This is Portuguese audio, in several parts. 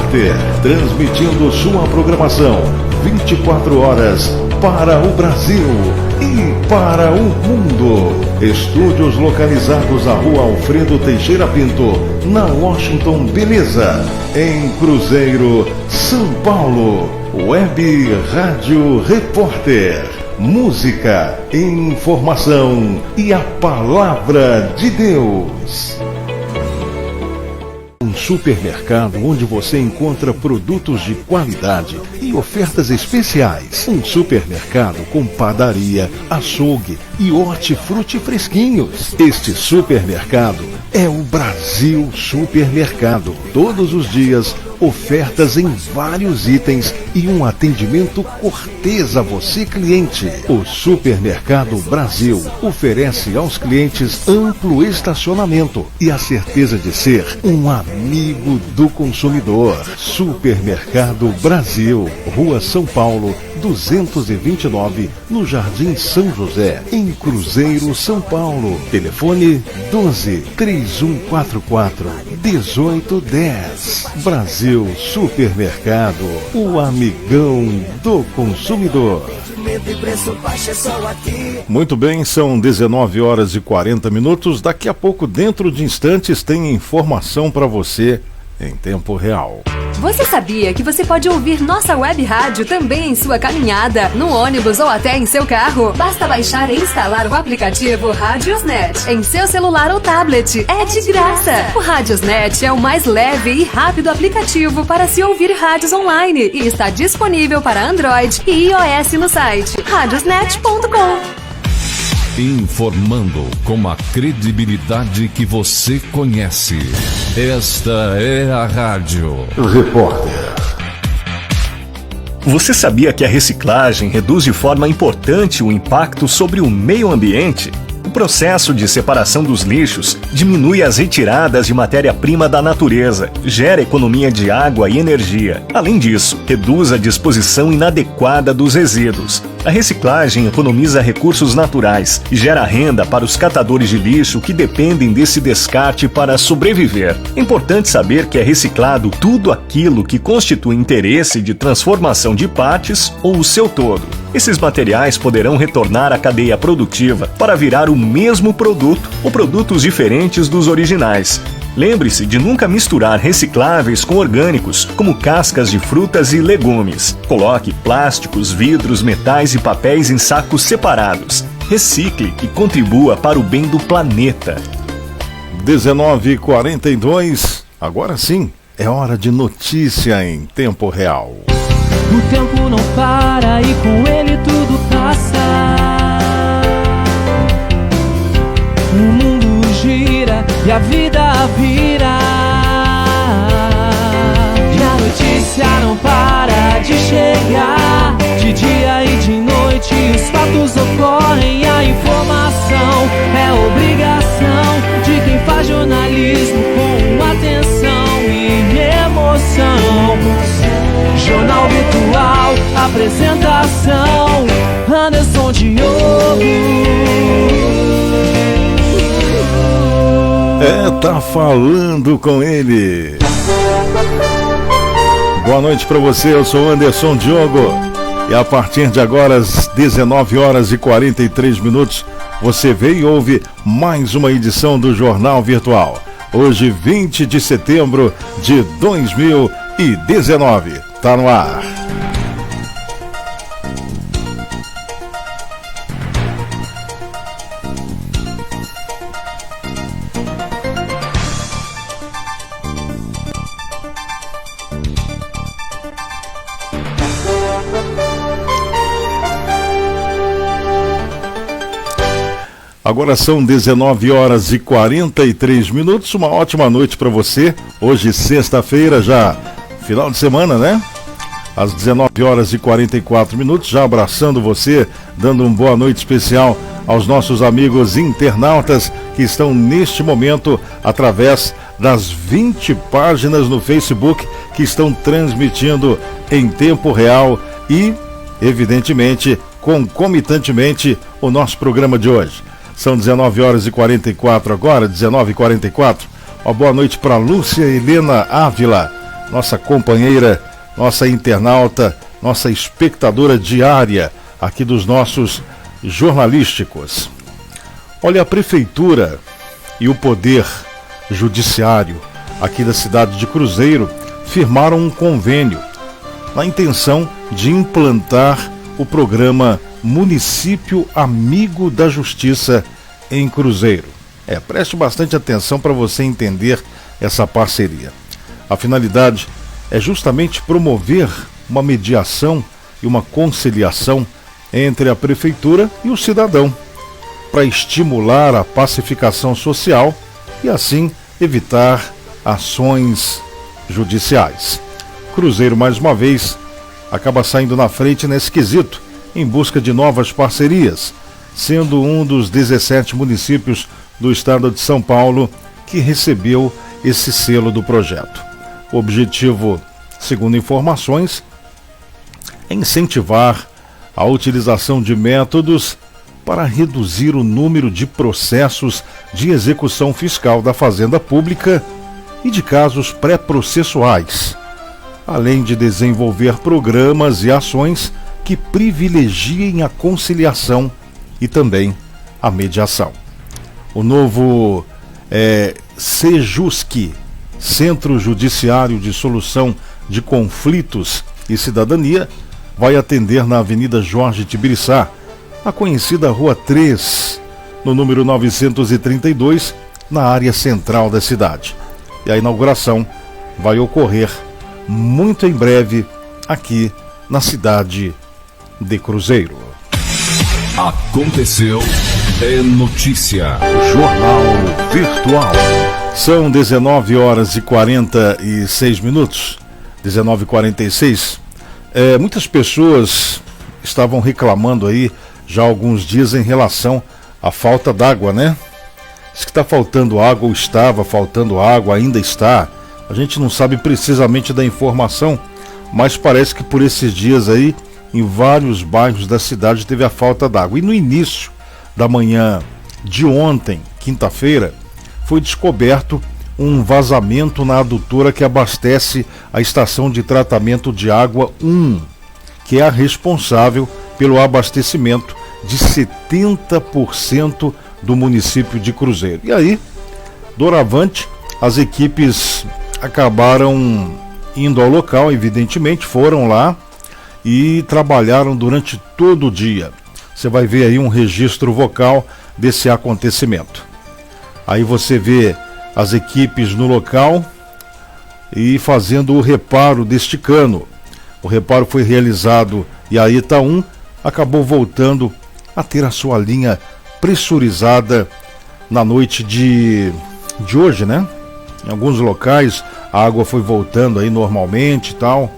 Repórter, transmitindo sua programação 24 horas para o Brasil e para o mundo. Estúdios localizados na Rua Alfredo Teixeira Pinto, na Washington Beleza, em Cruzeiro, São Paulo. Web Rádio Repórter. Música, informação e a palavra de Deus. Um supermercado onde você encontra produtos de qualidade e ofertas especiais. Um supermercado com padaria, açougue e hortifruti fresquinhos. Este supermercado é o Brasil Supermercado. Todos os dias, ofertas em vários itens e um atendimento cortês a você, cliente. O Supermercado Brasil oferece aos clientes amplo estacionamento e a certeza de ser um amigo do consumidor. Supermercado Brasil, Rua São Paulo, 229, no Jardim São José, em Cruzeiro, São Paulo. Telefone 12-3144-1810. Brasil Supermercado, o amigão do consumidor. Muito bem, são 19 horas e 40 minutos. Daqui a pouco, dentro de instantes, tem informação para você em tempo real. Você sabia que você pode ouvir nossa web rádio também em sua caminhada, no ônibus ou até em seu carro? Basta baixar e instalar o aplicativo Radiosnet em seu celular ou tablet. É de graça! O Radiosnet é o mais leve e rápido aplicativo para se ouvir rádios online e está disponível para Android e iOS no site radiosnet.com. Informando com a credibilidade que você conhece. Esta é a Rádio Repórter. Você sabia que a reciclagem reduz de forma importante o impacto sobre o meio ambiente? O processo de separação dos lixos diminui as retiradas de matéria-prima da natureza, gera economia de água e energia. Além disso, reduz a disposição inadequada dos resíduos. A reciclagem economiza recursos naturais e gera renda para os catadores de lixo que dependem desse descarte para sobreviver. É importante saber que é reciclado tudo aquilo que constitui interesse de transformação de partes ou o seu todo. Esses materiais poderão retornar à cadeia produtiva para virar o mesmo produto ou produtos diferentes dos originais. Lembre-se de nunca misturar recicláveis com orgânicos, como cascas de frutas e legumes. Coloque plásticos, vidros, metais e papéis em sacos separados. Recicle e contribua para o bem do planeta. 19h42, agora sim, é hora de notícia em tempo real. O tempo não para e com ele tudo passa. O mundo gira e a vida vira. E a notícia não para de chegar. De dia e de noite os fatos ocorrem. A informação é obrigação de quem faz jornalismo com atenção e emoção. Jornal Virtual, apresentação Anderson Diogo. Tá falando com ele. Boa noite pra você, eu sou Anderson Diogo. E a partir de agora, às 19 horas e 43 minutos, você vê e ouve mais uma edição do Jornal Virtual. Hoje, 20 de setembro de 2019. Tá no ar. Agora são 19 horas e 43 minutos. Uma ótima noite para você. Hoje, sexta-feira, já final de semana, né? Às 19 horas e 44 minutos, já abraçando você, dando uma boa noite especial aos nossos amigos internautas que estão neste momento através das 20 páginas no Facebook que estão transmitindo em tempo real e, evidentemente, concomitantemente, o nosso programa de hoje. São 19 horas e 44 agora, 19h44. Uma boa noite para Lúcia Helena Ávila, nossa companheira, nossa internauta, nossa espectadora diária aqui dos nossos jornalísticos. Olha, a prefeitura e o poder judiciário aqui da cidade de Cruzeiro firmaram um convênio na intenção de implantar o programa Município Amigo da Justiça em Cruzeiro. Preste bastante atenção para você entender essa parceria. A finalidade é justamente promover uma mediação e uma conciliação entre a prefeitura e o cidadão, para estimular a pacificação social e assim evitar ações judiciais. Cruzeiro, mais uma vez, acaba saindo na frente nesse quesito, em busca de novas parcerias, sendo um dos 17 municípios do estado de São Paulo que recebeu esse selo do projeto. O objetivo, segundo informações, é incentivar a utilização de métodos para reduzir o número de processos de execução fiscal da Fazenda Pública e de casos pré-processuais, além de desenvolver programas e ações que privilegiem a conciliação e também a mediação. O novo Sejusc, Centro Judiciário de Solução de Conflitos e Cidadania, vai atender na Avenida Jorge Tibiriçá, a conhecida Rua 3, no número 932, na área central da cidade. E a inauguração vai ocorrer muito em breve aqui na cidade de Cruzeiro. Aconteceu, é notícia. Jornal Virtual. São 19 horas e 46 minutos, 19h46. Muitas pessoas estavam reclamando aí já há alguns dias em relação à falta d'água, né? Diz que está faltando água, ou estava faltando água, ainda está. A gente não sabe precisamente da informação, mas parece que por esses dias aí, em vários bairros da cidade teve a falta d'água. E no início da manhã de ontem, quinta-feira, foi descoberto um vazamento na adutora que abastece a estação de tratamento de água 1, que é a responsável pelo abastecimento de 70% do município de Cruzeiro. E aí, doravante, as equipes acabaram indo ao local, evidentemente, foram lá e trabalharam durante todo o dia. Você vai ver aí um registro vocal desse acontecimento. Aí você vê as equipes no local e fazendo o reparo deste cano. O reparo foi realizado e a ETA 1 acabou voltando a ter a sua linha pressurizada na noite de hoje, né? Em alguns locais a água foi voltando aí normalmente e tal.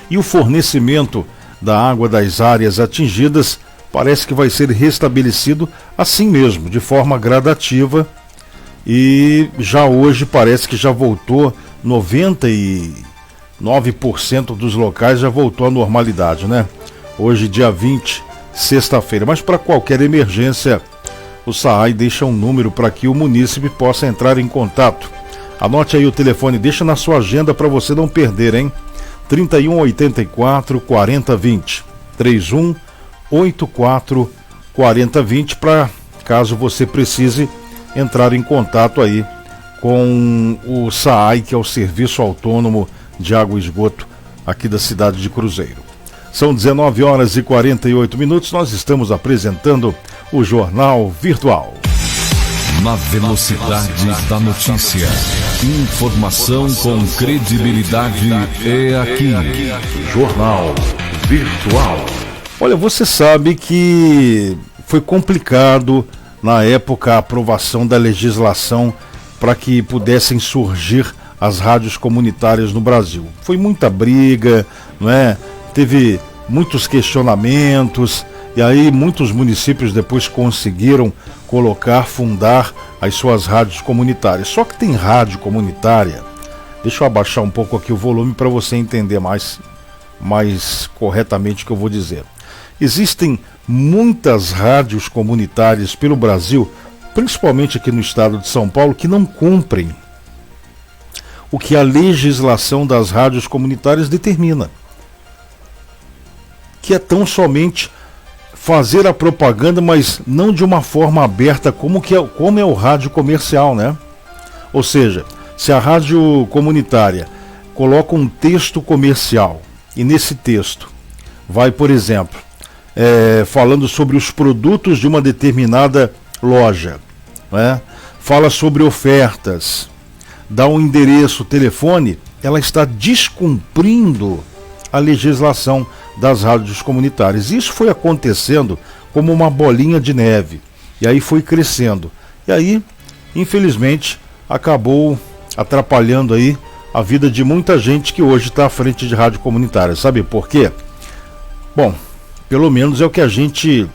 E o fornecimento da água das áreas atingidas parece que vai ser restabelecido assim mesmo, de forma gradativa. E já hoje parece que já voltou 99% dos locais já voltou à normalidade, né? Hoje, dia 20, sexta-feira. Mas para qualquer emergência, o SAAI deixa um número para que o munícipe possa entrar em contato. Anote aí o telefone, deixa na sua agenda para você não perder, hein? 3184 4020, 3184 4020, para caso você precise entrar em contato aí com o SAAI, que é o Serviço Autônomo de Água e Esgoto aqui da cidade de Cruzeiro. São 19 horas e 48 minutos, nós estamos apresentando o Jornal Virtual. Na velocidade da notícia. Informação com credibilidade é aqui. Jornal Virtual. Olha, você sabe que foi complicado na época a aprovação da legislação para que pudessem surgir as rádios comunitárias no Brasil. Foi muita briga, não é? Teve muitos questionamentos. E aí muitos municípios depois conseguiram fundar as suas rádios comunitárias. Só que tem rádio comunitária, deixa eu abaixar um pouco aqui o volume para você entender mais corretamente o que eu vou dizer. Existem muitas rádios comunitárias pelo Brasil, principalmente aqui no estado de São Paulo, que não cumprem o que a legislação das rádios comunitárias determina, que é tão somente fazer a propaganda, mas não de uma forma aberta como é o rádio comercial, né? Ou seja, se a rádio comunitária coloca um texto comercial e nesse texto vai, por exemplo, falando sobre os produtos de uma determinada loja, né? Fala sobre ofertas, dá um endereço, telefone, ela está descumprindo a legislação das rádios comunitárias. Isso foi acontecendo como uma bolinha de neve, e aí foi crescendo, e aí, infelizmente, acabou atrapalhando aí a vida de muita gente que hoje está à frente de rádio comunitária. Sabe por quê? Bom, pelo menos é o que a gente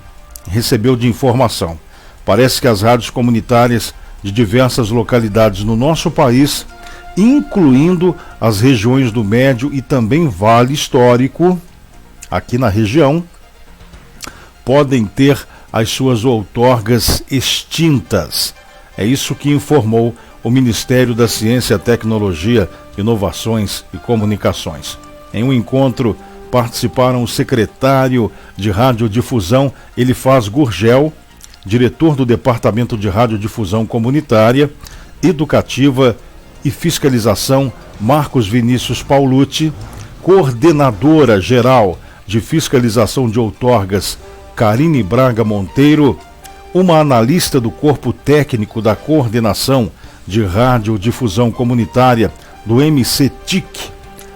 recebeu de informação. Parece que as rádios comunitárias de diversas localidades no nosso país, incluindo as regiões do Médio e também Vale Histórico, aqui na região, podem ter as suas outorgas extintas. É isso que informou o Ministério da Ciência, Tecnologia, Inovações e Comunicações. Em um encontro participaram o secretário de Radiodifusão, Elifaz Gurgel, diretor do Departamento de Radiodifusão Comunitária, Educativa e Fiscalização, Marcos Vinícius Paulucci, coordenadora geral de Fiscalização de Outorgas, Karine Braga Monteiro, uma analista do Corpo Técnico da Coordenação de Radiodifusão Comunitária do MCTIC,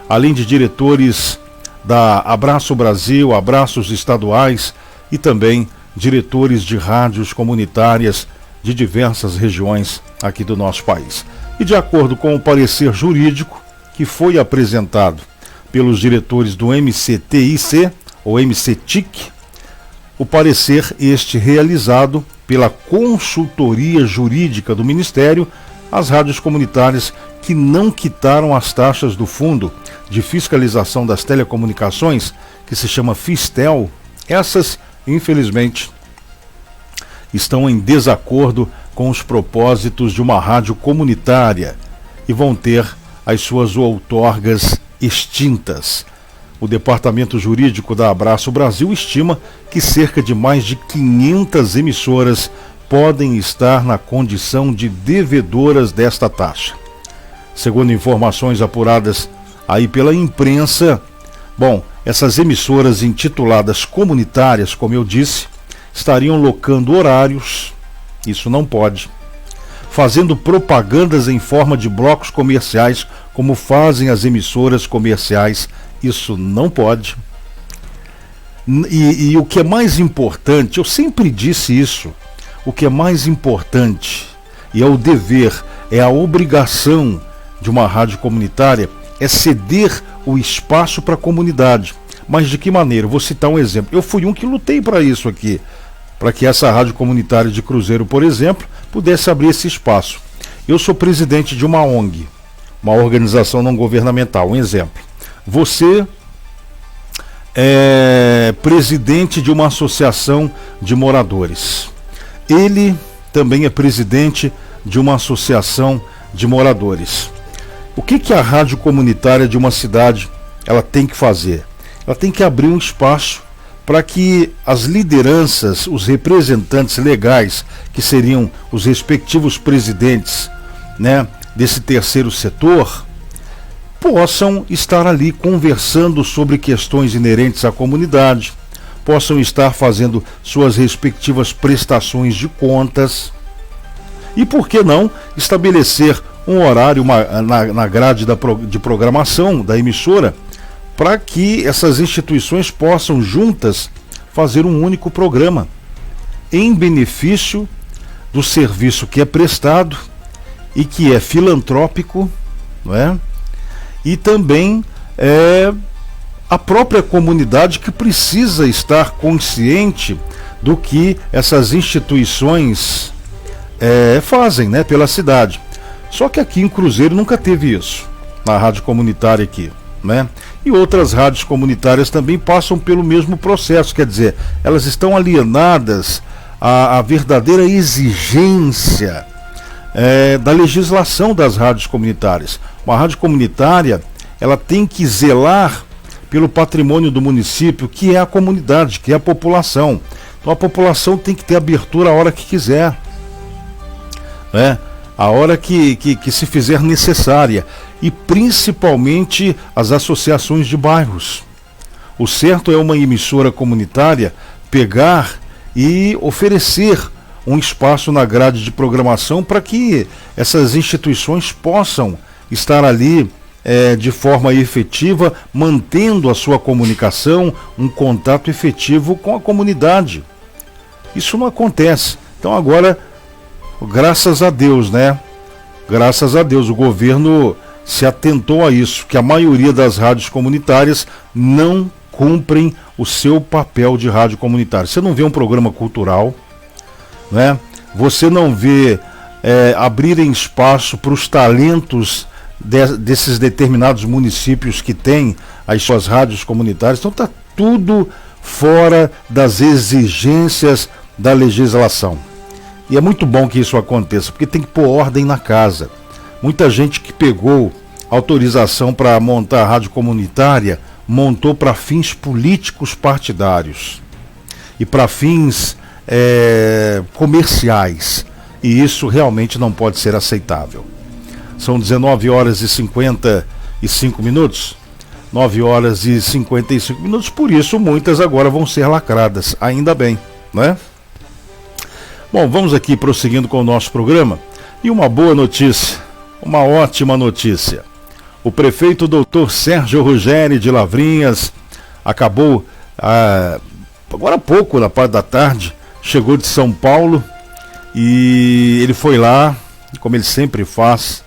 além de diretores da Abraço Brasil, Abraços Estaduais e também diretores de rádios comunitárias de diversas regiões aqui do nosso país. E de acordo com o parecer jurídico que foi apresentado pelos diretores do MCTIC ou MCTIC, o parecer este realizado pela consultoria jurídica do Ministério, as rádios comunitárias que não quitaram as taxas do Fundo de Fiscalização das Telecomunicações, que se chama Fistel, essas, infelizmente, estão em desacordo com os propósitos de uma rádio comunitária e vão ter as suas outorgas extintas. O Departamento Jurídico da Abraço Brasil estima que cerca de mais de 500 emissoras podem estar na condição de devedoras desta taxa. Segundo informações apuradas aí pela imprensa, essas emissoras intituladas comunitárias, como eu disse, estariam locando horários, isso não pode, fazendo propagandas em forma de blocos comerciais, como fazem as emissoras comerciais, isso não pode. E o que é mais importante, eu sempre disse isso, o que é mais importante, e é o dever, é a obrigação de uma rádio comunitária, é ceder o espaço para a comunidade. Mas de que maneira? Vou citar um exemplo. Eu fui um que lutei para isso aqui, para que essa rádio comunitária de Cruzeiro, por exemplo, pudesse abrir esse espaço. Eu sou presidente de uma ONG, uma organização não governamental. Um exemplo. Você é presidente de uma associação de moradores. Ele também é presidente de uma associação de moradores. O que a rádio comunitária de uma cidade ela tem que fazer? Ela tem que abrir um espaço para que as lideranças, os representantes legais, que seriam os respectivos presidentes, né, desse terceiro setor, possam estar ali conversando sobre questões inerentes à comunidade, possam estar fazendo suas respectivas prestações de contas e, por que não, estabelecer um horário na grade de programação da emissora para que essas instituições possam juntas fazer um único programa em benefício do serviço que é prestado e que é filantrópico, não é? E também a própria comunidade que precisa estar consciente do que essas instituições fazem, né, pela cidade. Só que aqui em Cruzeiro nunca teve isso, na rádio comunitária aqui, né? E outras rádios comunitárias também passam pelo mesmo processo, quer dizer, elas estão alienadas à verdadeira exigência da legislação das rádios comunitárias. Uma rádio comunitária, ela tem que zelar pelo patrimônio do município, que é a comunidade, que é a população. Então a população tem que ter abertura a hora que quiser, né? A hora que se fizer necessária, e principalmente as associações de bairros. O certo é uma emissora comunitária pegar e oferecer um espaço na grade de programação para que essas instituições possam estar ali de forma efetiva, mantendo a sua comunicação, um contato efetivo com a comunidade. Isso não acontece. Então agora, graças a Deus, né? Graças a Deus, o governo se atentou a isso, que a maioria das rádios comunitárias não cumprem o seu papel de rádio comunitária. Você não vê um programa cultural, né? Você não vê abrirem espaço para os talentos desses determinados municípios que têm as suas rádios comunitárias. Então está tudo fora das exigências da legislação. E é muito bom que isso aconteça, porque tem que pôr ordem na casa. Muita gente que pegou autorização para montar a rádio comunitária montou para fins políticos partidários e para fins comerciais. E isso realmente não pode ser aceitável. São 19 horas e 55 minutos. 9 horas e 55 minutos, por isso muitas agora vão ser lacradas, ainda bem, né? Bom, vamos aqui prosseguindo com o nosso programa. E uma boa notícia, uma ótima notícia. O prefeito Dr. Sérgio Ruggeri de Lavrinhas acabou, agora há pouco, na parte da tarde, chegou de São Paulo e ele foi lá, como ele sempre faz,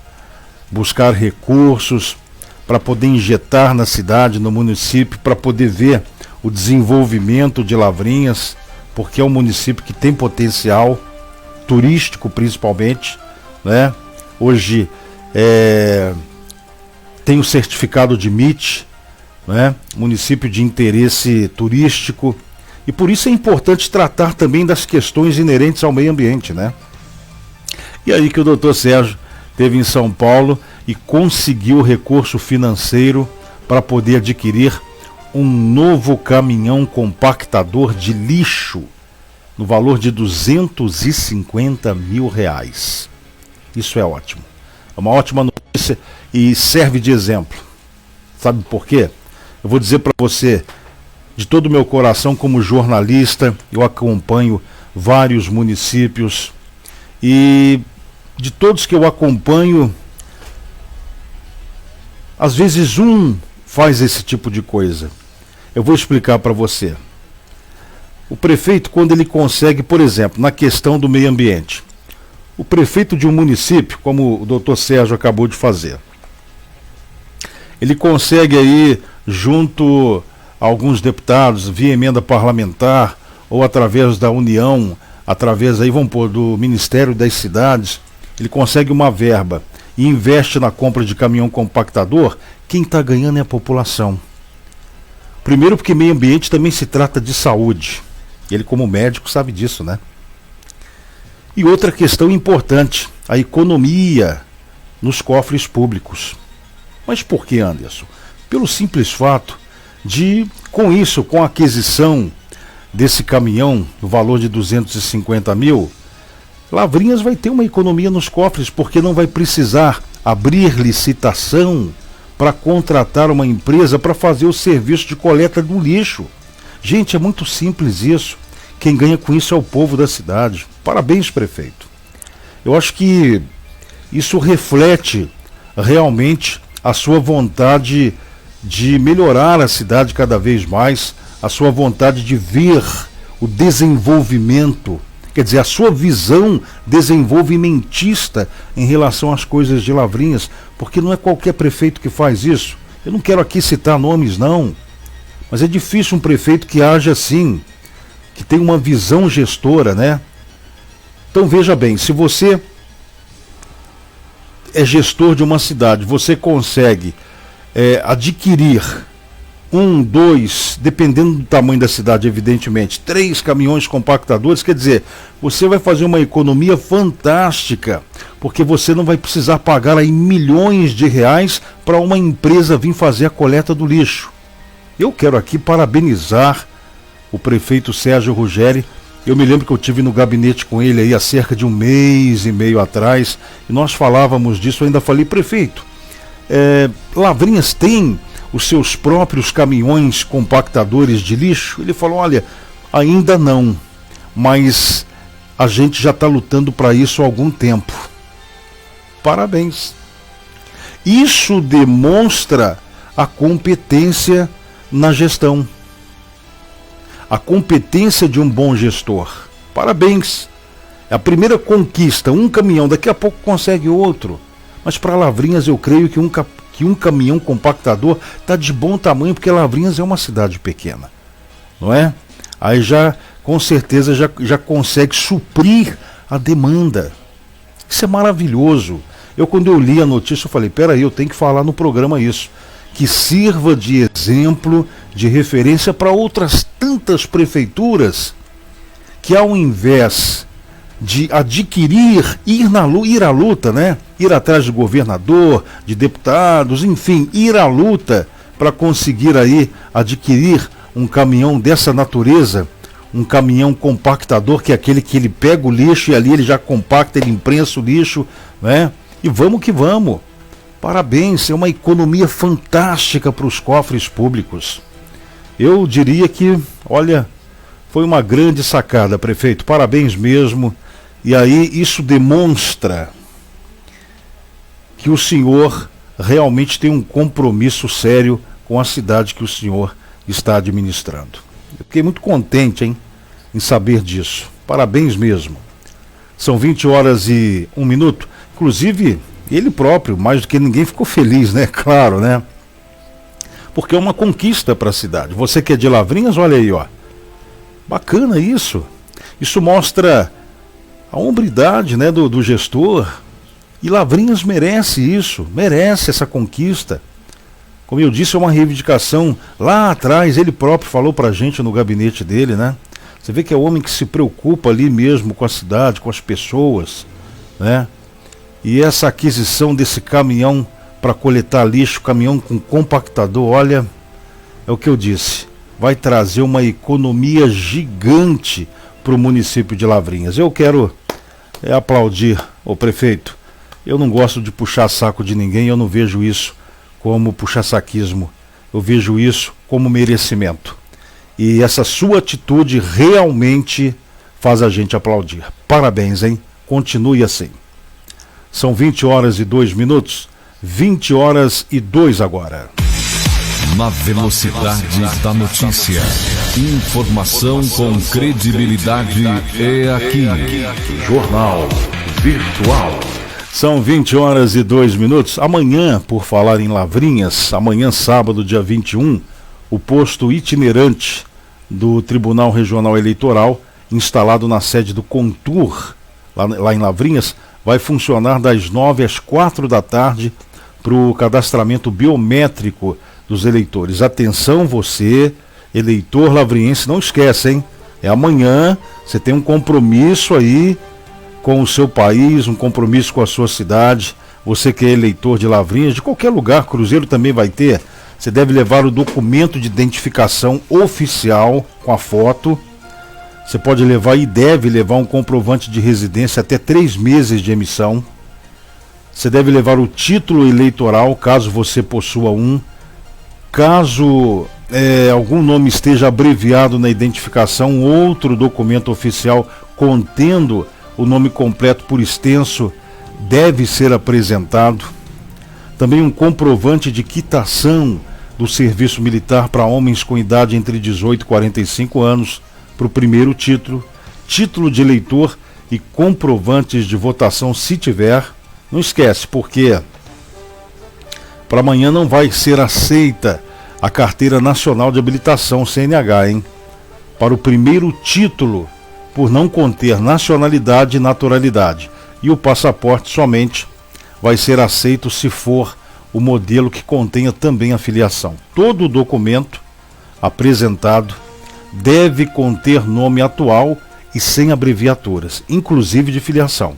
buscar recursos para poder injetar na cidade, no município, para poder ver o desenvolvimento de Lavrinhas, porque é um município que tem potencial turístico, principalmente, né? Hoje tem o certificado de MIT, né? Município de interesse turístico, e por isso é importante tratar também das questões inerentes ao meio ambiente, né? E aí que o doutor Sérgio esteve em São Paulo e conseguiu recurso financeiro para poder adquirir um novo caminhão compactador de lixo no valor de R$250 mil. Isso é ótimo. É uma ótima notícia e serve de exemplo. Sabe por quê? Eu vou dizer para você, de todo o meu coração, como jornalista, eu acompanho vários municípios e de todos que eu acompanho, às vezes um faz esse tipo de coisa. Eu vou explicar para você. O prefeito, quando ele consegue, por exemplo, na questão do meio ambiente, o prefeito de um município, como o doutor Sérgio acabou de fazer, ele consegue aí, junto a alguns deputados, via emenda parlamentar, ou através da União, através aí, vamos pôr, do Ministério das Cidades, ele consegue uma verba e investe na compra de caminhão compactador. Quem está ganhando é a população. Primeiro porque meio ambiente também se trata de saúde. Ele, como médico, sabe disso, né? E outra questão importante, a economia nos cofres públicos. Mas por que, Anderson? Pelo simples fato de, com isso, com a aquisição desse caminhão, no valor de 250 mil, Lavrinhas vai ter uma economia nos cofres, porque não vai precisar abrir licitação para contratar uma empresa para fazer o serviço de coleta do lixo. Gente, é muito simples isso. Quem ganha com isso é o povo da cidade. Parabéns, prefeito. Eu acho que isso reflete realmente a sua vontade de melhorar a cidade cada vez mais, a sua vontade de ver o desenvolvimento, quer dizer, a sua visão desenvolvimentista em relação às coisas de Lavrinhas, porque não é qualquer prefeito que faz isso. Eu não quero aqui citar nomes, não, mas é difícil um prefeito que age assim, que tem uma visão gestora, né? Então veja bem, se você é gestor de uma cidade, você consegue adquirir 2, dependendo do tamanho da cidade, evidentemente, 3 caminhões compactadores, quer dizer, você vai fazer uma economia fantástica, porque você não vai precisar pagar aí milhões de reais para uma empresa vir fazer a coleta do lixo. Eu quero aqui parabenizar o prefeito Sérgio Ruggeri. Eu me lembro que eu tive no gabinete com ele aí há cerca de 1 mês e meio atrás, e nós falávamos disso. Eu ainda falei, prefeito, Lavrinhas tem os seus próprios caminhões compactadores de lixo? Ele falou, olha, ainda não, mas a gente já está lutando para isso há algum tempo. Parabéns. Isso demonstra a competência na gestão, a competência de um bom gestor. Parabéns. É a primeira conquista, um caminhão, daqui a pouco consegue outro. Mas para Lavrinhas eu creio que um caminhão compactador está de bom tamanho, porque Lavrinhas é uma cidade pequena, não é? Aí já, com certeza, já consegue suprir a demanda. Isso é maravilhoso. Quando eu li a notícia, eu falei, peraí, eu tenho que falar no programa isso, que sirva de exemplo, de referência para outras tantas prefeituras que, ao invés de adquirir, ir à luta, né? Ir atrás de governador, de deputados, enfim, ir à luta para conseguir aí adquirir um caminhão dessa natureza, um caminhão compactador, que é aquele que ele pega o lixo e ali ele já compacta, ele imprensa o lixo, né? E vamos que vamos. Parabéns, é uma economia fantástica para os cofres públicos. Eu diria que, olha, foi uma grande sacada, prefeito, parabéns mesmo. E aí isso demonstra que o senhor realmente tem um compromisso sério com a cidade que o senhor está administrando. Eu fiquei muito contente, em saber disso. Parabéns mesmo. São 20h01. Inclusive, ele próprio, mais do que ninguém, ficou feliz, né? Claro, né? Porque é uma conquista para a cidade. Você que é de Lavrinhas, olha aí, ó. Bacana isso. Isso mostra a hombridade, né, do gestor. E Lavrinhas merece isso, merece essa conquista. Como eu disse, é uma reivindicação. Lá atrás, ele próprio falou pra gente no gabinete dele, né? Você vê que é um homem que se preocupa ali mesmo com a cidade, com as pessoas, né? E essa aquisição desse caminhão para coletar lixo, caminhão com compactador, olha, é o que eu disse, vai trazer uma economia gigante para o município de Lavrinhas. Eu quero aplaudir o prefeito. Eu não gosto de puxar saco de ninguém, eu não vejo isso como puxa-saquismo, eu vejo isso como merecimento. E essa sua atitude realmente faz a gente aplaudir. Parabéns, hein? Continue assim. São 20h02, 20h02 agora. Na velocidade da notícia. Informação com credibilidade é aqui. Jornal Virtual. São 20h02. Amanhã, por falar em Lavrinhas, amanhã sábado, dia 21, o posto itinerante do Tribunal Regional Eleitoral, instalado na sede do Contur, lá em Lavrinhas, vai funcionar das 9 às 4 da tarde para o cadastramento biométrico dos eleitores. Atenção você, eleitor lavriense, não esquece, hein? É amanhã, você tem um compromisso aí com o seu país, um compromisso com a sua cidade. Você que é eleitor de Lavrinhas, de qualquer lugar, Cruzeiro também vai ter, você deve levar o documento de identificação oficial com a foto. Você pode levar e deve levar um comprovante de residência até 3 meses de emissão. Você deve levar o título eleitoral, caso você possua um. Caso algum nome esteja abreviado na identificação, outro documento oficial contendo o nome completo por extenso deve ser apresentado. Também um comprovante de quitação do serviço militar para homens com idade entre 18 e 45 anos, para o primeiro título, título de eleitor e comprovantes de votação se tiver. Não esquece, porque para amanhã não vai ser aceita a Carteira Nacional de Habilitação, CNH, hein? Para o primeiro título, por não conter nacionalidade e naturalidade. E o passaporte somente vai ser aceito se for o modelo que contenha também a filiação. Todo o documento apresentado deve conter nome atual e sem abreviaturas, inclusive de filiação.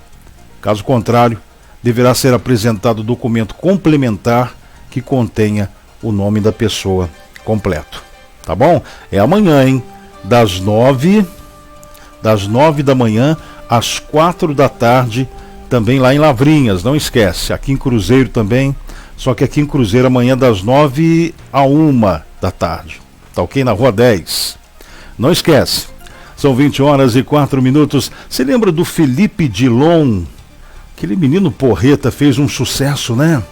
Caso contrário, deverá ser apresentado documento complementar que contenha o nome da pessoa completo. Tá bom? É amanhã, hein? Das 9 da manhã às 4 da tarde, também lá em Lavrinhas, não esquece. Aqui em Cruzeiro também, só que aqui em Cruzeiro amanhã das 9 à 1 da tarde. Tá ok? Na Rua 10. Não esquece. São 20h04. Você lembra do Felipe Dilon? Aquele menino porreta fez um sucesso, né?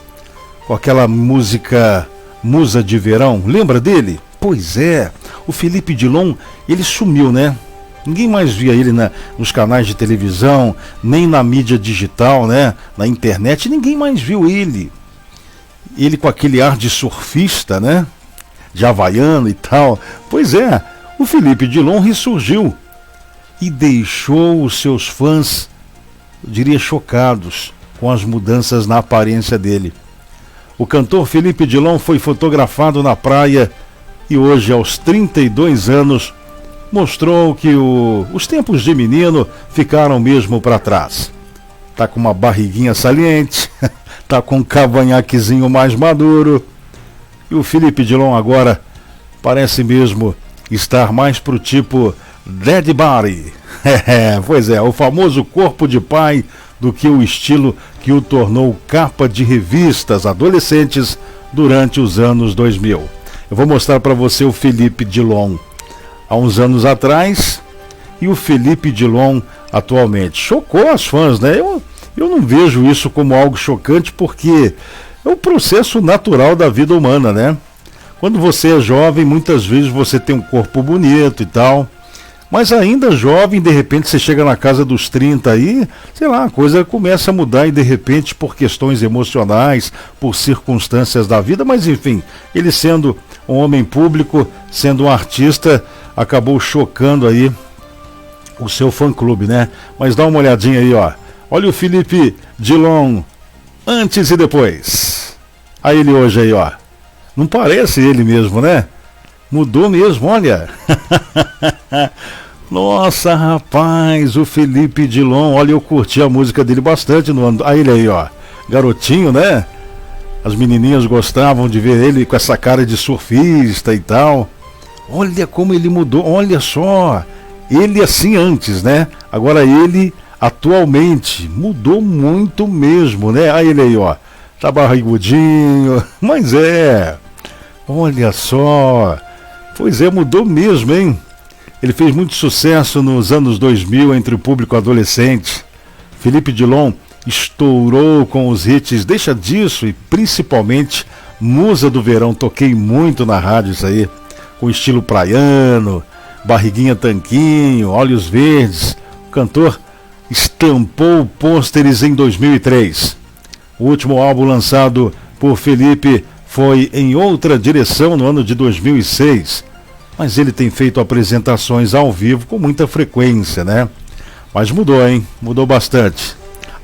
Com aquela música Musa de Verão. Lembra dele? Pois é. O Felipe Dilon, ele sumiu, né? Ninguém mais via ele nos canais de televisão, nem na mídia digital, né? Na internet, ninguém mais viu ele. Ele com aquele ar de surfista, né? De havaiano e tal. Pois é, o Felipe Dilon ressurgiu e deixou os seus fãs, eu diria, chocados com as mudanças na aparência dele. O cantor Felipe Dilon foi fotografado na praia e hoje, aos 32 anos, mostrou que os tempos de menino ficaram mesmo para trás. Tá com uma barriguinha saliente, tá com um cavanhaquezinho mais maduro. E o Felipe Dilon agora parece mesmo estar mais pro tipo dead body. Pois é, o famoso corpo de pai, do que o estilo que o tornou capa de revistas adolescentes durante os anos 2000. Eu vou mostrar para você o Felipe Dilon há uns anos atrás e o Felipe Dilon atualmente. Chocou as fãs, né? Eu não vejo isso como algo chocante, porque é um processo natural da vida humana, né? Quando você é jovem, muitas vezes você tem um corpo bonito e tal, mas ainda jovem, de repente você chega na casa dos 30 aí, sei lá, a coisa começa a mudar e de repente por questões emocionais, por circunstâncias da vida, mas enfim, ele sendo um homem público, sendo um artista, acabou chocando aí o seu fã-clube, né? Mas dá uma olhadinha aí, ó. Olha o Felipe Dilon antes e depois. Aí ele hoje aí, ó. Não parece ele mesmo, né? Mudou mesmo, olha. Nossa, rapaz, o Felipe Dilon, olha, eu curti a música dele bastante no ano. Aí ele aí, ó. Garotinho, né? As menininhas gostavam de ver ele com essa cara de surfista e tal. Olha como ele mudou, olha só. Ele assim antes, né? Agora ele atualmente mudou muito mesmo, né? Aí ele aí, ó. Tá barrigudinho, mas é. Olha só. Pois é, mudou mesmo, hein? Ele fez muito sucesso nos anos 2000 entre o público adolescente. Felipe Dilon estourou com os hits Deixa Disso e principalmente Musa do Verão. Toquei muito na rádio isso aí, com estilo praiano, barriguinha tanquinho, olhos verdes. O cantor estampou pôsteres em 2003. O último álbum lançado por Felipe foi Em Outra Direção no ano de 2006. Mas ele tem feito apresentações ao vivo com muita frequência, né? Mas mudou, hein? Mudou bastante.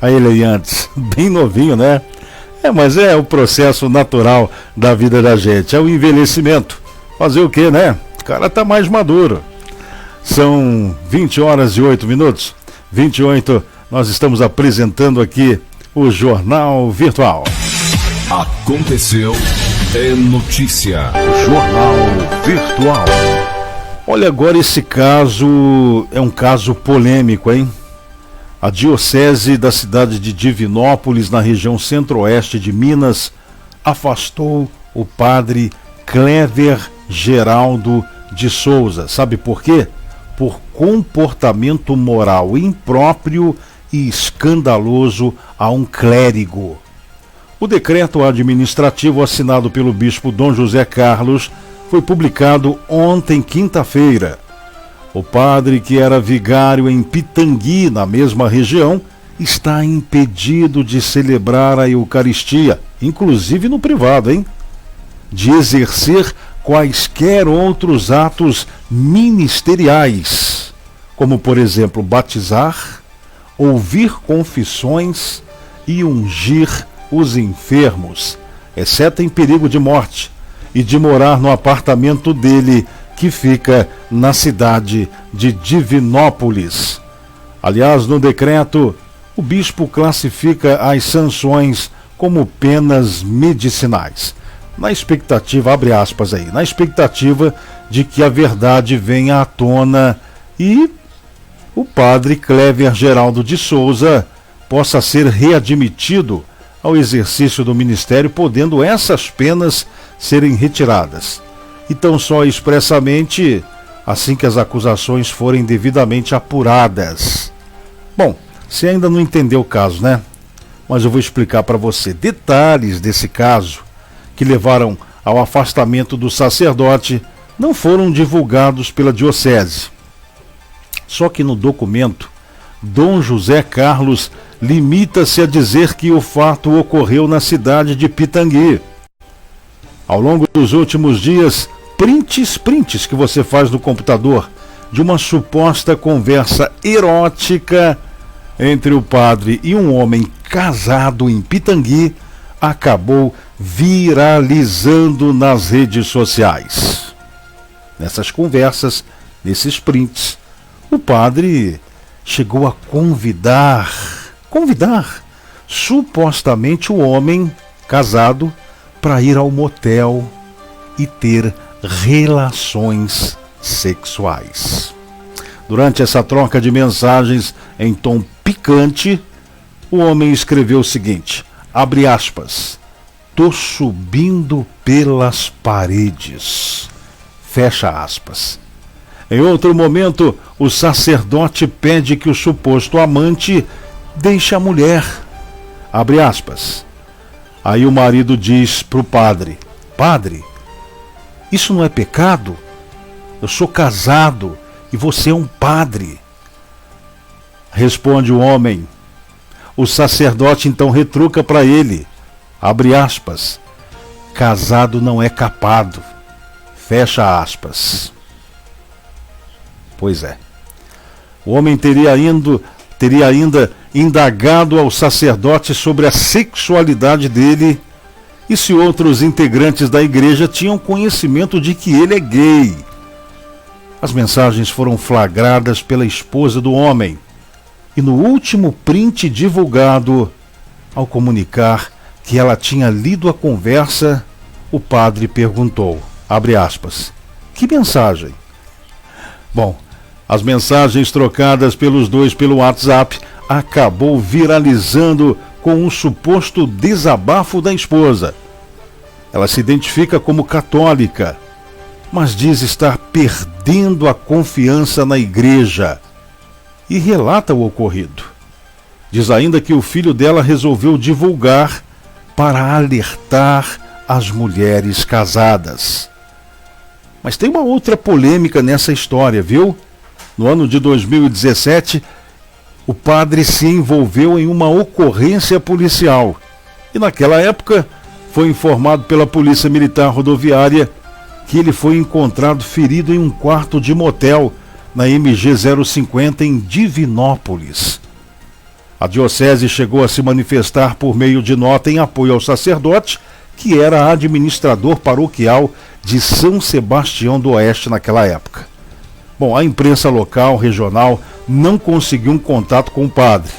Aí ele aí antes, bem novinho, né? Mas é o processo natural da vida da gente, é o envelhecimento. Fazer o quê, né? O cara tá mais maduro. São 20h08. 28, nós estamos apresentando aqui o Jornal Virtual. Aconteceu, é notícia. O Jornal Virtual. Olha, agora esse caso é um caso polêmico, hein? A Diocese da cidade de Divinópolis, na região centro-oeste de Minas, afastou o padre Cléver Geraldo de Souza. Sabe por quê? Por comportamento moral impróprio e escandaloso a um clérigo. O decreto administrativo assinado pelo bispo Dom José Carlos foi publicado ontem, quinta-feira. O padre, que era vigário em Pitangui, na mesma região, está impedido de celebrar a Eucaristia, inclusive no privado, hein? De exercer quaisquer outros atos ministeriais, como, por exemplo, batizar, ouvir confissões e ungir os enfermos, exceto em perigo de morte, e de morar no apartamento dele que fica na cidade de Divinópolis. Aliás, no decreto, o bispo classifica as sanções como penas medicinais, na expectativa, abre aspas aí, na expectativa de que a verdade venha à tona e o padre Cléver Geraldo de Souza possa ser readmitido ao exercício do ministério, podendo essas penas serem retiradas. E tão só expressamente assim que as acusações forem devidamente apuradas. Bom, você ainda não entendeu o caso, né? Mas eu vou explicar para você detalhes desse caso que levaram ao afastamento do sacerdote, não foram divulgados pela diocese. Só que no documento, Dom José Carlos limita-se a dizer que o fato ocorreu na cidade de Pitangui. Ao longo dos últimos dias, prints que você faz no computador de uma suposta conversa erótica entre o padre e um homem casado em Pitangui acabou viralizando nas redes sociais. Nessas conversas, nesses prints, o padre chegou a convidar supostamente o homem casado para ir ao motel e ter relações sexuais. Durante essa troca de mensagens em tom picante, o homem escreveu o seguinte, abre aspas, "Tô subindo pelas paredes", fecha aspas. Em outro momento, o sacerdote pede que o suposto amante deixe a mulher, abre aspas. Aí o marido diz para o padre, "Padre, isso não é pecado? Eu sou casado e você é um padre." Responde o homem. O sacerdote então retruca para ele, abre aspas, "Casado não é capado", fecha aspas. Pois é. O homem teria ainda indagado ao sacerdote sobre a sexualidade dele e se outros integrantes da igreja tinham conhecimento de que ele é gay. As mensagens foram flagradas pela esposa do homem e no último print divulgado, ao comunicar que ela tinha lido a conversa, o padre perguntou, abre aspas, "Que mensagem?" Bom, as mensagens trocadas pelos dois pelo WhatsApp acabou viralizando com um suposto desabafo da esposa. Ela se identifica como católica, mas diz estar perdendo a confiança na igreja e relata o ocorrido. Diz ainda que o filho dela resolveu divulgar para alertar as mulheres casadas. Mas tem uma outra polêmica nessa história, viu? No ano de 2017, o padre se envolveu em uma ocorrência policial. E naquela época, foi informado pela Polícia Militar Rodoviária que ele foi encontrado ferido em um quarto de motel na MG 050 em Divinópolis. A diocese chegou a se manifestar por meio de nota em apoio ao sacerdote, que era administrador paroquial de São Sebastião do Oeste naquela época. Bom, a imprensa local, regional, não conseguiu um contato com o padre.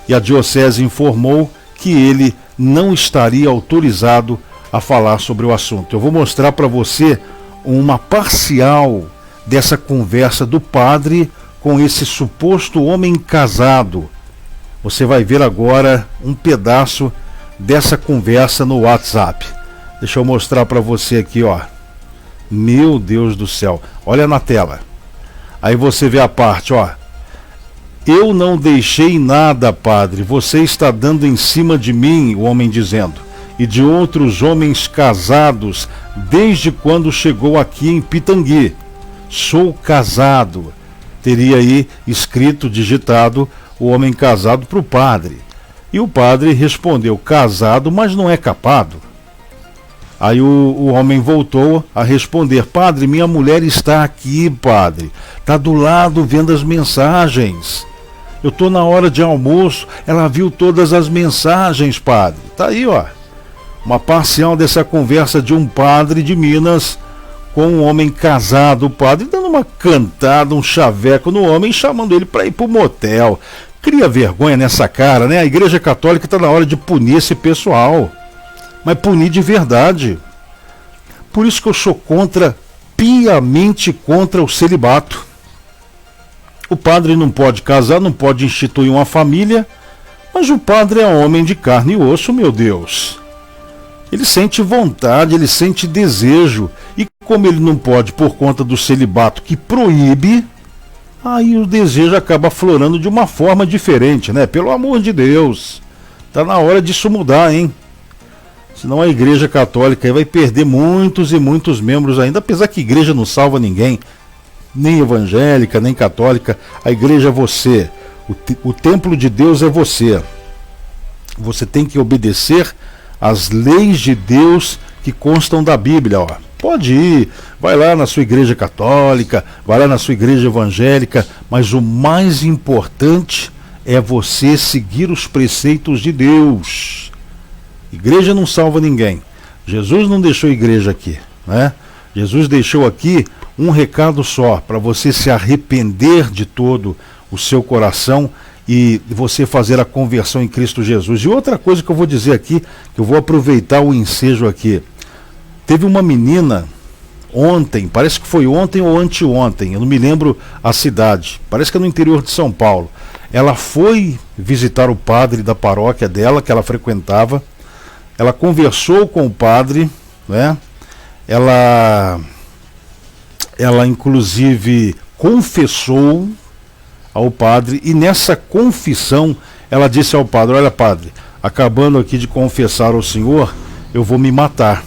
E a diocese informou que ele não estaria autorizado a falar sobre o assunto. Eu vou mostrar para você uma parcial dessa conversa do padre com esse suposto homem casado. Você vai ver agora um pedaço dessa conversa no WhatsApp. Deixa eu mostrar para você aqui, ó. Meu Deus do céu. Olha na tela. Aí você vê a parte, ó. "Eu não deixei nada, padre. Você está dando em cima de mim", o homem dizendo, "e de outros homens casados desde quando chegou aqui em Pitangui. Sou casado." Teria aí escrito, digitado, o homem casado para o padre. E o padre respondeu, "Casado, mas não é capado." Aí o homem voltou a responder, "Padre, minha mulher está aqui, padre. Está do lado vendo as mensagens. Eu estou na hora de almoço, ela viu todas as mensagens, padre." Tá aí, ó. Uma parcial dessa conversa de um padre de Minas com um homem casado, o padre dando uma cantada, um chaveco no homem, chamando ele para ir pro motel. Cria vergonha nessa cara, né? A Igreja Católica está na hora de punir esse pessoal, mas punir de verdade. Por isso que eu sou piamente contra o celibato. O padre não pode casar, não pode instituir uma família, mas o padre é homem de carne e osso, meu Deus. Ele sente vontade, ele sente desejo, e como ele não pode por conta do celibato que proíbe, aí o desejo acaba aflorando de uma forma diferente, né? Pelo amor de Deus, tá na hora disso mudar, hein? Senão a Igreja Católica vai perder muitos e muitos membros ainda, apesar que a igreja não salva ninguém, nem evangélica, nem católica. A igreja é você, o templo de Deus é você. Você tem que obedecer às leis de Deus que constam da Bíblia, ó. Pode ir, vai lá na sua igreja católica, vai lá na sua igreja evangélica, mas o mais importante é você seguir os preceitos de Deus. Igreja não salva ninguém. Jesus não deixou igreja aqui, né? Jesus deixou aqui um recado só, para você se arrepender de todo o seu coração e você fazer a conversão em Cristo Jesus. E outra coisa que eu vou dizer aqui, que eu vou aproveitar o ensejo aqui. Teve uma menina ontem, parece que foi ontem ou anteontem, eu não me lembro a cidade, parece que é no interior de São Paulo. Ela foi visitar o padre da paróquia dela, que ela frequentava. Ela conversou com o padre, né? Ela inclusive confessou ao padre, e nessa confissão ela disse ao padre: olha, padre, acabando aqui de confessar ao senhor, eu vou me matar.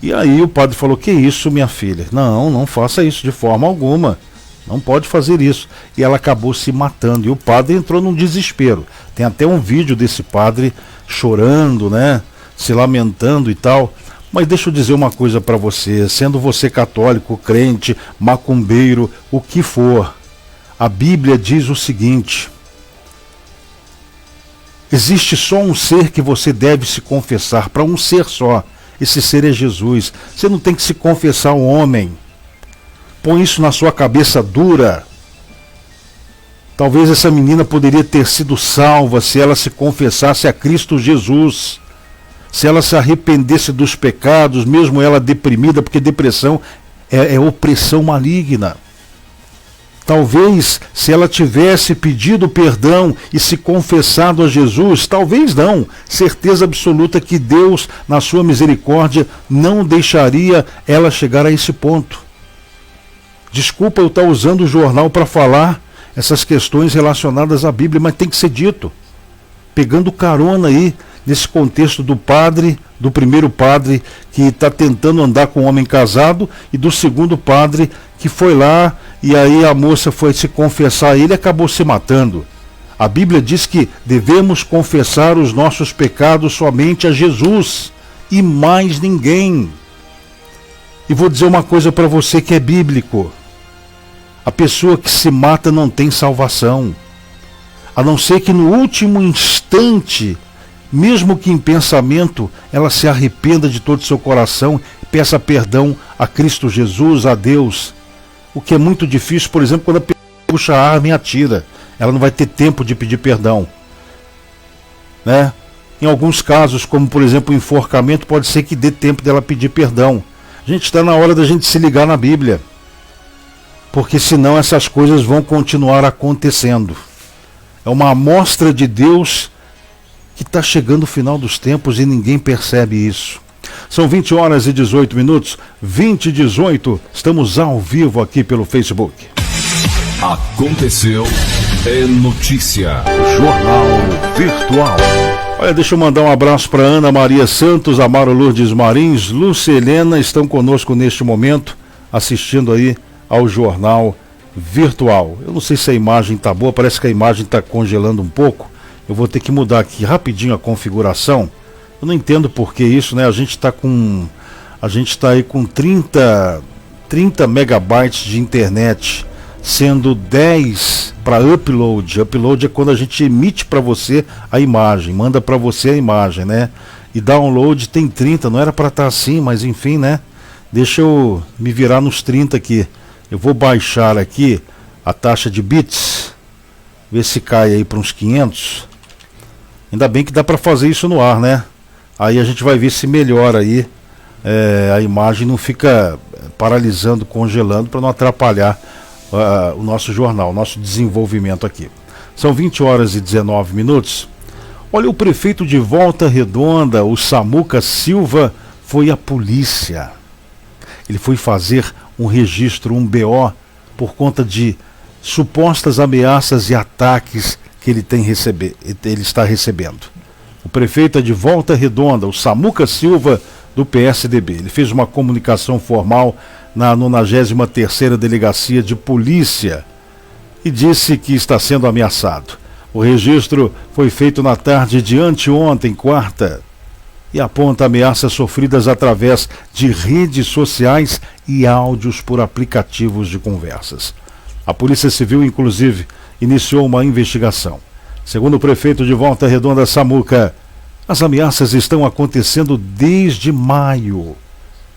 E aí o padre falou: que isso, minha filha? Não faça isso de forma alguma, não pode fazer isso. E ela acabou se matando, e o padre entrou num desespero. Tem até um vídeo desse padre chorando, né, se lamentando e tal. Mas deixa eu dizer uma coisa para você, sendo você católico, crente, macumbeiro, o que for, a Bíblia diz o seguinte: existe só um ser que você deve se confessar, para um ser só. Esse ser é Jesus. Você não tem que se confessar ao homem. Põe isso na sua cabeça dura. Talvez essa menina poderia ter sido salva se ela se confessasse a Cristo Jesus, se ela se arrependesse dos pecados, mesmo ela deprimida, porque depressão é opressão maligna. Talvez se ela tivesse pedido perdão e se confessado a Jesus, talvez não, certeza absoluta que Deus, na sua misericórdia, não deixaria ela chegar a esse ponto. Desculpa eu estar usando o jornal para falar essas questões relacionadas à Bíblia, mas tem que ser dito. Pegando carona aí nesse contexto do padre, do primeiro padre que está tentando andar com um homem casado, e do segundo padre que foi lá e aí a moça foi se confessar a ele e acabou se matando. A Bíblia diz que devemos confessar os nossos pecados somente a Jesus e mais ninguém. E vou dizer uma coisa para você que é bíblico: a pessoa que se mata não tem salvação, a não ser que no último instante, mesmo que em pensamento, ela se arrependa de todo o seu coração, peça perdão a Cristo Jesus, a Deus. O que é muito difícil, por exemplo, quando a pessoa puxa a arma e atira, ela não vai ter tempo de pedir perdão, né? Em alguns casos, como por exemplo o enforcamento, pode ser que dê tempo dela pedir perdão. Gente, está na hora da gente se ligar na Bíblia, porque senão essas coisas vão continuar acontecendo. É uma amostra de Deus que está chegando o final dos tempos e ninguém percebe isso. São 20 horas e 18 minutos, 20 e 18, estamos ao vivo aqui pelo Facebook. Aconteceu, é notícia. Jornal Virtual. Olha, deixa eu mandar um abraço para Ana Maria Santos, Amaro Lourdes Marins, Lúcia Helena, estão conosco neste momento, assistindo aí ao Jornal Virtual. Eu não sei se a imagem está boa, parece que a imagem está congelando um pouco. Eu vou ter que mudar aqui rapidinho a configuração. Eu não entendo por que isso, né? A gente está aí com 30 megabytes de internet, sendo 10 para upload. Upload é quando a gente emite para você a imagem, manda para você a imagem, né? E download tem 30, não era para estar assim, mas enfim, né? Deixa eu me virar nos 30 aqui. Eu vou baixar aqui a taxa de bits, ver se cai aí para uns 500. Ainda bem que dá para fazer isso no ar, né? Aí a gente vai ver se melhora aí. A imagem não fica paralisando, congelando, para não atrapalhar o nosso jornal, o nosso desenvolvimento aqui. São 20 horas e 19 minutos. Olha, o prefeito de Volta Redonda, o Samuca Silva, foi à polícia. Ele foi fazer um registro, um BO, por conta de supostas ameaças e ataques que ele está recebendo. O prefeito é de Volta Redonda, o Samuca Silva, do PSDB. Ele fez uma comunicação formal na 93ª Delegacia de Polícia e disse que está sendo ameaçado. O registro foi feito na tarde de anteontem, quarta, e aponta ameaças sofridas através de redes sociais e áudios por aplicativos de conversas. A Polícia Civil, inclusive, iniciou uma investigação. Segundo o prefeito de Volta Redonda, Samuca, as ameaças estão acontecendo desde maio.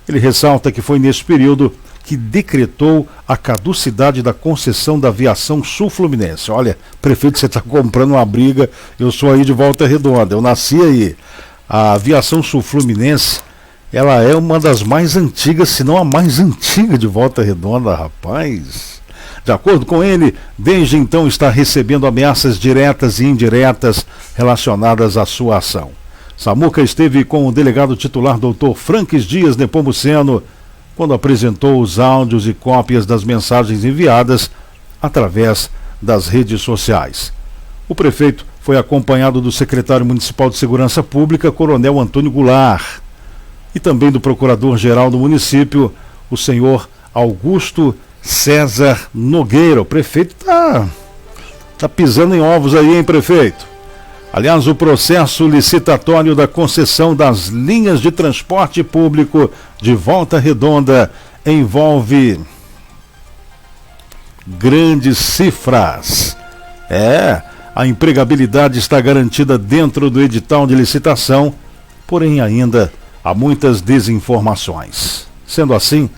Ele ressalta que foi nesse período que decretou a caducidade da concessão da aviação sul-fluminense. Olha, prefeito, você está comprando uma briga, eu sou aí de Volta Redonda, eu nasci aí. A aviação sul-fluminense, ela é uma das mais antigas, se não a mais antiga de Volta Redonda, rapaz. De acordo com ele, desde então está recebendo ameaças diretas e indiretas relacionadas à sua ação. Samuca esteve com o delegado titular Dr. Franques Dias Nepomuceno quando apresentou os áudios e cópias das mensagens enviadas através das redes sociais. O prefeito foi acompanhado do secretário municipal de Segurança Pública, Coronel Antônio Goulart, e também do procurador-geral do município, o senhor Augusto César Nogueira. O prefeito tá pisando em ovos aí, hein, prefeito? Aliás, o processo licitatório da concessão das linhas de transporte público de Volta Redonda envolve grandes cifras. A empregabilidade está garantida dentro do edital de licitação, porém ainda há muitas desinformações. Sendo assim,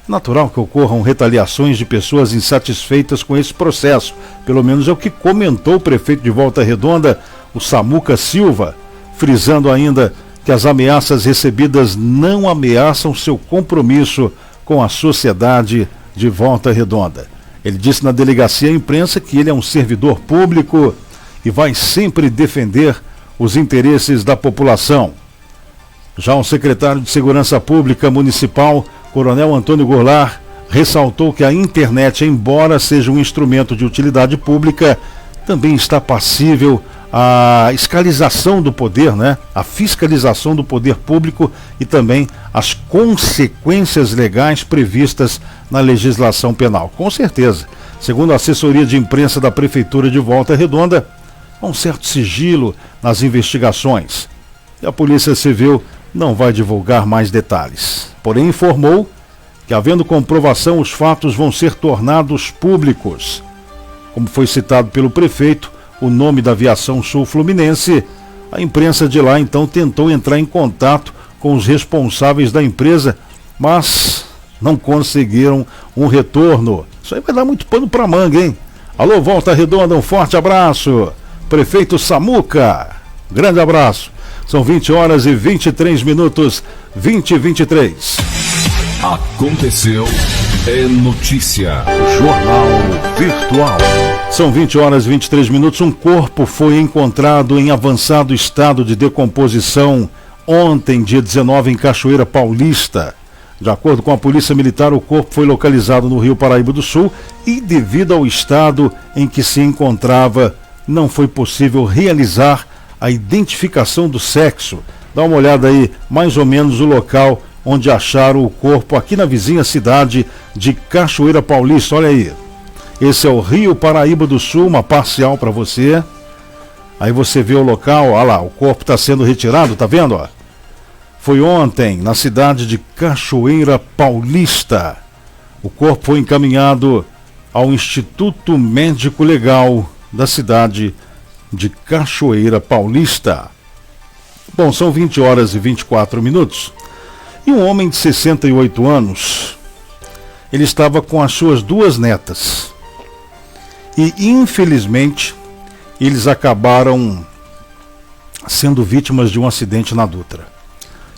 natural que ocorram retaliações de pessoas insatisfeitas com esse processo. Pelo menos é o que comentou o prefeito de Volta Redonda, o Samuca Silva, frisando ainda que as ameaças recebidas não ameaçam seu compromisso com a sociedade de Volta Redonda. Ele disse na delegacia à imprensa que ele é um servidor público e vai sempre defender os interesses da população. Já o secretário de Segurança Pública Municipal, Coronel Antônio Goulart, ressaltou que a internet, embora seja um instrumento de utilidade pública, também está passível à fiscalização do poder, a fiscalização do poder público e também as consequências legais previstas na legislação penal. Com certeza, segundo a assessoria de imprensa da Prefeitura de Volta Redonda, há um certo sigilo nas investigações e a Polícia Civil não vai divulgar mais detalhes. Porém, informou que, havendo comprovação, os fatos vão ser tornados públicos. Como foi citado pelo prefeito, o nome da aviação sul-fluminense, a imprensa de lá então tentou entrar em contato com os responsáveis da empresa, mas não conseguiram um retorno. Isso aí vai dar muito pano para manga, hein? Alô, Volta Redonda, um forte abraço. Prefeito Samuca, grande abraço. São 20 horas e 23 minutos, 20:23. Aconteceu, é notícia. Jornal Virtual. São 20 horas e 23 minutos. Um corpo foi encontrado em avançado estado de decomposição ontem, dia 19, em Cachoeira Paulista. De acordo com a Polícia Militar, o corpo foi localizado no Rio Paraíba do Sul e, devido ao estado em que se encontrava, não foi possível realizar a identificação do sexo. Dá uma olhada aí, mais ou menos o local onde acharam o corpo, aqui na vizinha cidade de Cachoeira Paulista. Olha aí, esse é o Rio Paraíba do Sul, uma parcial para você. Aí você vê o local, olha lá, o corpo está sendo retirado, tá vendo? Ó? Foi ontem, na cidade de Cachoeira Paulista. O corpo foi encaminhado ao Instituto Médico Legal da cidade de Cachoeira Paulista. Bom, são 20 horas e 24 minutos. E um homem de 68 anos, ele estava com as suas 2 netas. E, infelizmente, eles acabaram sendo vítimas de um acidente na Dutra.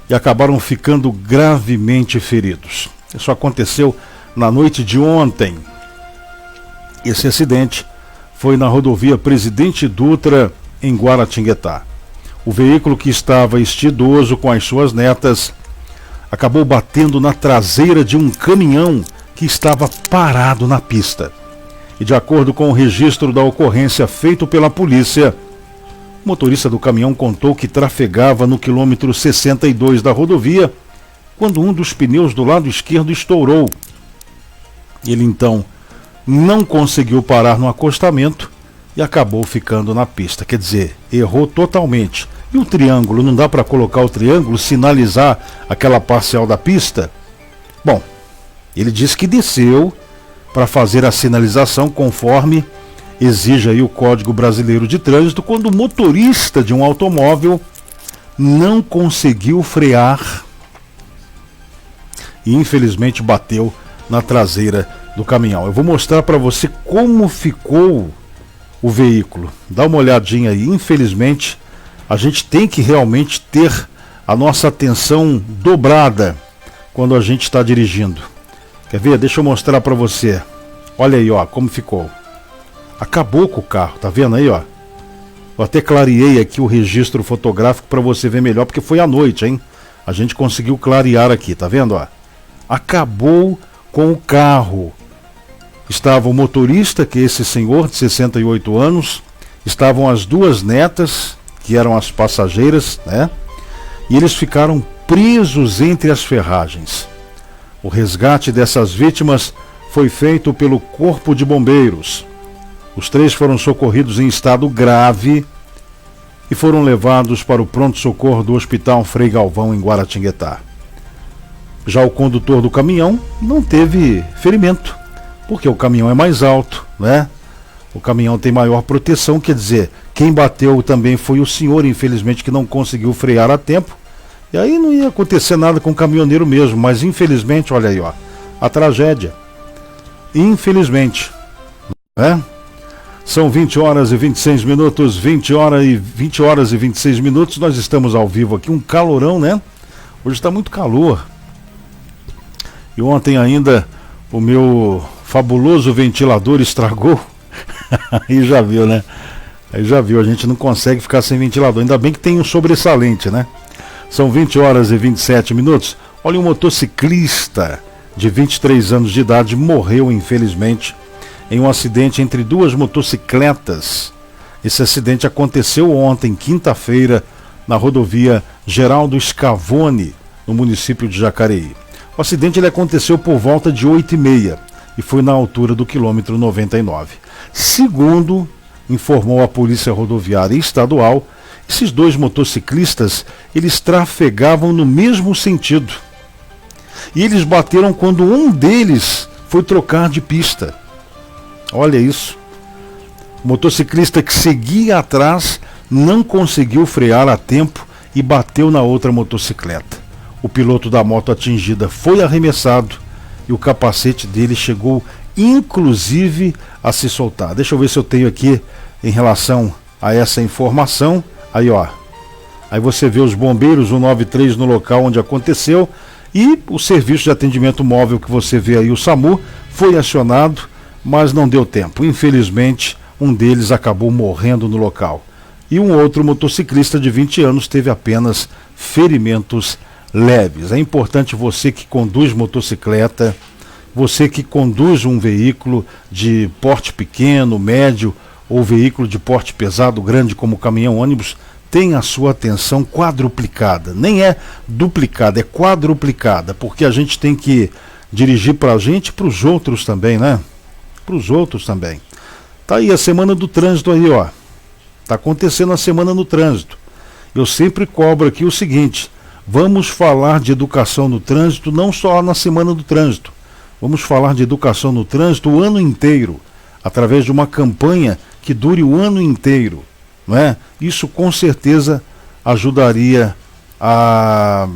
E acabaram ficando gravemente feridos. Isso aconteceu na noite de ontem. Esse acidente foi na rodovia Presidente Dutra, em Guaratinguetá. O veículo, que estava estidoso com as suas netas, acabou batendo na traseira de um caminhão que estava parado na pista. E, de acordo com o registro da ocorrência feito pela polícia, o motorista do caminhão contou que trafegava no quilômetro 62 da rodovia quando um dos pneus do lado esquerdo estourou. Ele então não conseguiu parar no acostamento e acabou ficando na pista. Quer dizer, errou totalmente. E o triângulo, não dá para colocar o triângulo, sinalizar aquela parcial da pista? Bom, ele disse que desceu para fazer a sinalização conforme exige aí o Código Brasileiro de Trânsito, quando o motorista de um automóvel não conseguiu frear e infelizmente bateu na traseira do caminhão. Eu vou mostrar para você como ficou o veículo. Dá uma olhadinha aí. Infelizmente, a gente tem que realmente ter a nossa atenção dobrada quando a gente está dirigindo. Quer ver? Deixa eu mostrar para você. Olha aí, ó, como ficou. Acabou com o carro, tá vendo aí, ó? Eu até clareei aqui o registro fotográfico para você ver melhor, porque foi à noite, hein? A gente conseguiu clarear aqui, tá vendo, ó? Acabou com o carro. Estava o motorista, que é esse senhor de 68 anos, estavam as 2 netas, que eram as passageiras, né? E eles ficaram presos entre as ferragens. O resgate dessas vítimas foi feito pelo Corpo de Bombeiros. Os 3 foram socorridos em estado grave e foram levados para o pronto-socorro do Hospital Frei Galvão, em Guaratinguetá. Já o condutor do caminhão não teve ferimento, porque o caminhão é mais alto, né? O caminhão tem maior proteção, quer dizer, quem bateu também foi o senhor, infelizmente, que não conseguiu frear a tempo. E aí não ia acontecer nada com o caminhoneiro mesmo, mas infelizmente, olha aí, ó, a tragédia. Infelizmente, né? São 20 horas e 26 minutos, 20 horas e 26 minutos, nós estamos ao vivo aqui, um calorão, né? Hoje está muito calor. E ontem ainda o meu fabuloso ventilador estragou. Aí já viu, né? Aí já viu, a gente não consegue ficar sem ventilador. Ainda bem que tem um sobressalente, né? São 20 horas e 27 minutos. Olha, um motociclista de 23 anos de idade morreu, infelizmente, em um acidente entre 2 motocicletas. Esse acidente aconteceu ontem, quinta-feira, na rodovia Geraldo Scavone, no município de Jacareí. O acidente ele aconteceu por volta de 8h30 e foi na altura do quilômetro 99. Segundo informou a Polícia Rodoviária Estadual, esses 2 motociclistas, eles trafegavam no mesmo sentido. E eles bateram quando um deles foi trocar de pista. Olha isso. O motociclista que seguia atrás não conseguiu frear a tempo e bateu na outra motocicleta. O piloto da moto atingida foi arremessado e o capacete dele chegou inclusive a se soltar. Deixa eu ver se eu tenho aqui em relação a essa informação. Aí, ó. Aí você vê os bombeiros, o 93 no local onde aconteceu, e o serviço de atendimento móvel que você vê aí, o SAMU, foi acionado, mas não deu tempo. Infelizmente, um deles acabou morrendo no local. E um outro motociclista de 20 anos teve apenas ferimentos leves. É importante você que conduz motocicleta, você que conduz um veículo de porte pequeno, médio, ou veículo de porte pesado, grande como caminhão-ônibus, tenha a sua atenção quadruplicada. Nem é duplicada, é quadruplicada, porque a gente tem que dirigir para a gente e para os outros também, né? Para os outros também. Tá aí a semana do trânsito aí, ó. Tá acontecendo a semana no trânsito. Eu sempre cobro aqui o seguinte: vamos falar de educação no trânsito não só na semana do trânsito. Vamos falar de educação no trânsito o ano inteiro, através de uma campanha que dure o ano inteiro, não é? Isso com certeza ajudaria a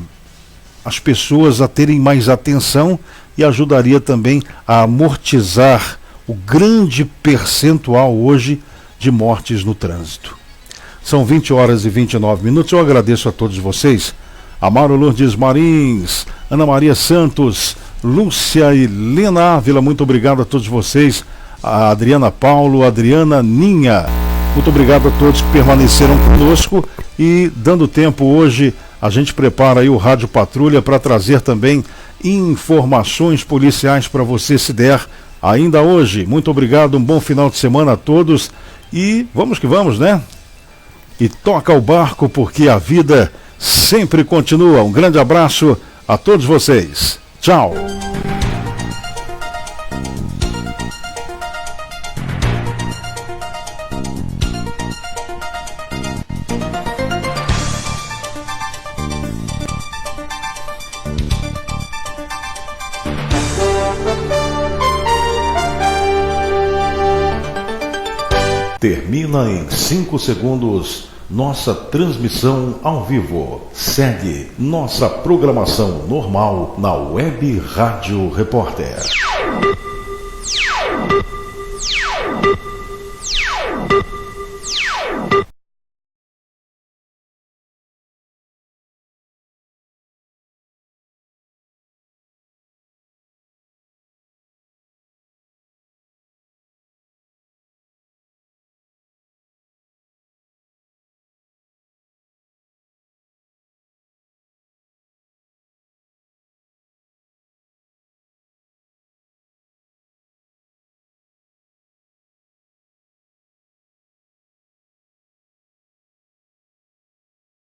as pessoas a terem mais atenção e ajudaria também a amortizar o grande percentual hoje de mortes no trânsito. São 20 horas e 29 minutos. Eu agradeço a todos vocês. Amaro Lourdes Marins, Ana Maria Santos, Lúcia e Lena Ávila, muito obrigado a todos vocês. A Adriana Paulo, Adriana Ninha, muito obrigado a todos que permaneceram conosco. E dando tempo hoje, a gente prepara aí o Rádio Patrulha para trazer também informações policiais para você, se der ainda hoje. Muito obrigado, um bom final de semana a todos e vamos que vamos, né? E toca o barco porque a vida sempre continua. Um grande abraço a todos vocês. Tchau. Termina em 5 segundos nossa transmissão ao vivo. Segue nossa programação normal na Web Rádio Repórter.